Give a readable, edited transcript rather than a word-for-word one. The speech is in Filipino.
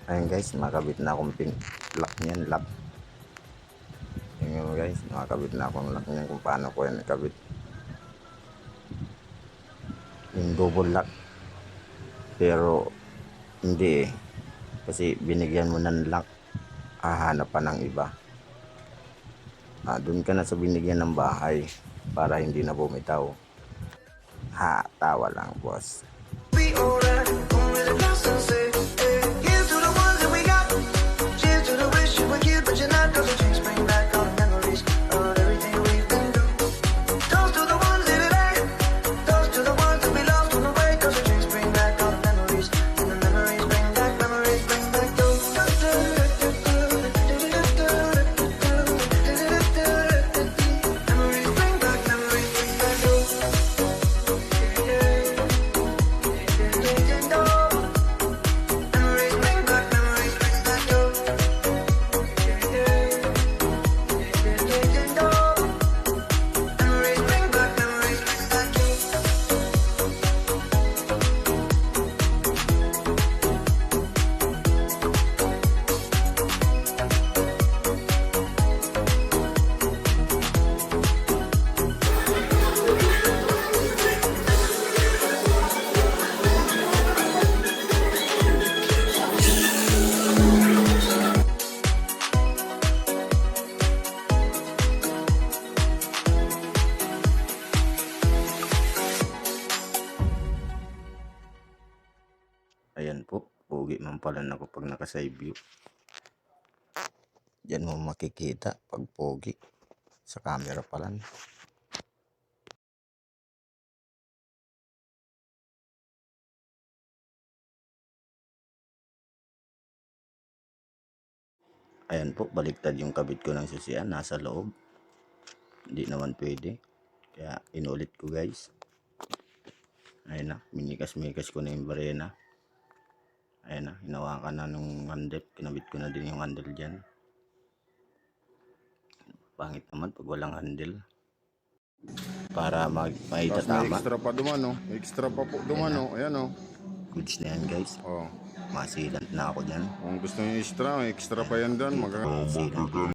Ayun guys, nakabit na akong pin lock niyan, lock. Tingnan mo guys, nakabit na akong lock niyan kung paano ko yan nakabit. Yung double lock. Pero hindi eh. Kasi binigyan mo ng lock, hahanap pa ng iba. Doon ka na sa binigyan ng bahay para hindi na bumitaw. Ha, tawa lang boss. Ayan po, pogi man pala ako pag naka-side view. Diyan mo makikita pag pogi sa camera pa lang. Ayan po, baliktad yung kabit ko ng susian, nasa loob. Hindi naman pwede. Kaya inulit ko guys. Ayan na, minikas-mikas ko na yung barena. Ayan na, hinawakan na nung handle. Kinabit ko na din yung handle dyan. Pangit naman pag walang handle. Para maitatama. Extra pa dumano. Extra pa po dumano. Ayan o. Goods na yan guys. Oh. Masilant na ako dyan. Kung gusto nyo extra, may extra pa yan dyan. Masilant.